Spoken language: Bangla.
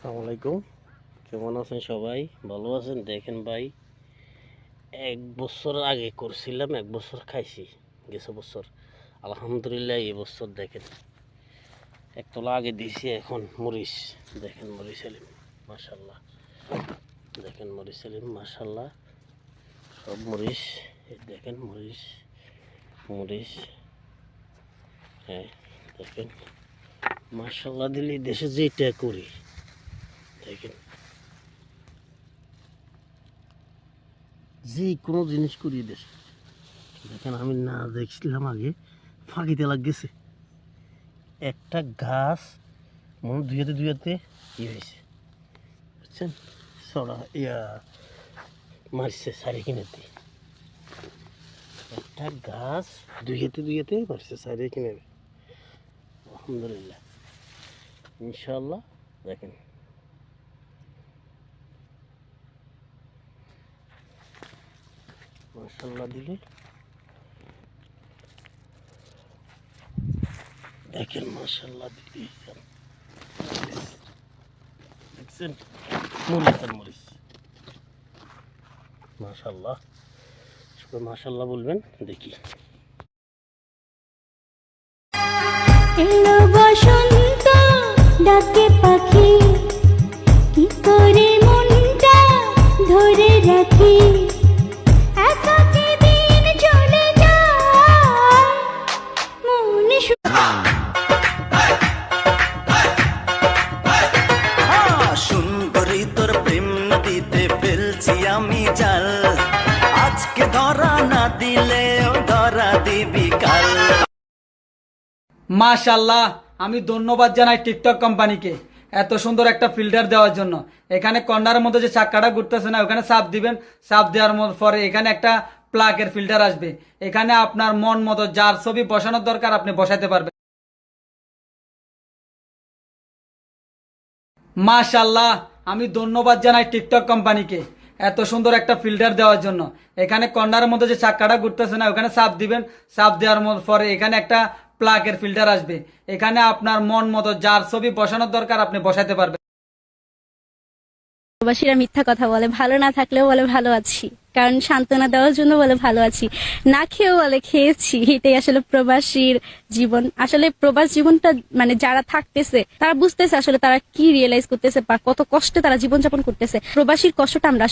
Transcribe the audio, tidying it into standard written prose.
আসসালামু আলাইকুম। কেমন আছেন সবাই? ভালো আছেন? দেখেন ভাই, 1 বছর আগে করছিলাম, 1 বছর খাইছি গেছে বছর। আলহামদুলিল্লাহ এই বছর দেখেন একতলা আগে দিছি, এখন মরিচ দেখেন, মরিচ সেলিম মাশাল্লাহ। দেখেন মরিচ সেলিম মাশাল্লাহ, সব মরিচ দেখেন, মরিচ মরিচ হ্যাঁ দেখেন মাশাল্লাহ। দিল্লি দেশে যেটা করি দেখেন, যে কোনো জিনিস করিয়ে দেশ দেখেন। আমি না দেখছিলাম আগে, ফাঁকিতে লাগতেছে একটা গাছ, মনে দুইয়াতে দুইয়াতে ই হয়েছে বুঝছেন, সরা ইয়া মারছে সারি কিনেতে। একটা গাছ দুইয়াতে দুইয়াতে মারছে সারি কিনে। আলহামদুলিল্লাহ ইনশাল্লাহ দেখেন মাশাল্লাহ দিলে দেখেন, মাশাল্লাহ দিলে দেখছেন মরিচ আর মরিচ মাশাল্লাহ। সবাই মাশাল্লাহ বলবেন। দেখি এলো বসন্ত ডাকে পাখি, কি করে মনটা ধরে রাখি, একাকী দিন চলে যায় মন সুন্দরী তোর প্রেম নদীতে ফেলছি আমি জাল, আজকে ধরা না দিলে ধরা দিবি কাল। মাশাআল্লাহ, আমি ধন্যবাদ জানাই টিকটক কোম্পানিকে এত সুন্দর একটা ফিল্টার দেওয়ার জন্য। এখানে কর্নারের মধ্যে যে চাক্কাটা ঘুরতেছে না, ওখানে চাপ দিবেন, চাপ দেওয়ার পরে এখানে একটা প্লাগের ফিল্টার আসবে। এখানে আপনার মন মতো যার ছবি বসানোর দরকার আপনি বসাতে পারবেন। মাশাআল্লাহ, আমি ধন্যবাদ জানাই টিকটক কোম্পানিকে এত সুন্দর একটা ফিল্টার দেওয়ার জন্য। এখানে কর্নারের মধ্যে যে চাক্কাটা ঘুরতেছে না, ওখানে চাপ দিবেন, চাপ দেওয়ার পরে এখানে একটা প্লাগের ফিল্টার আসবে। এখানে আপনার মন মতো যার ছবি বসানোর দরকার আপনি বসাতে পারবেন। প্রবাসীরা মিথ্যা কথা বলে, ভালো না থাকলেও বলে ভালো আছি, কারণ সান্ত্বনা দেওয়ার জন্য বলে ভালো আছি, না খেয়েও বলে খেয়েছি। এটাই আসলে প্রবাসীর জীবন। আসলে প্রবাস জীবনটা মানে যারা থাকতেছে তারা বুঝতেছে আসলে তারা কি রিয়েলাইজ করতেছে বা কত কষ্টে তারা জীবনযাপন করতেছে। প্রবাসীর কষ্টটা আমরা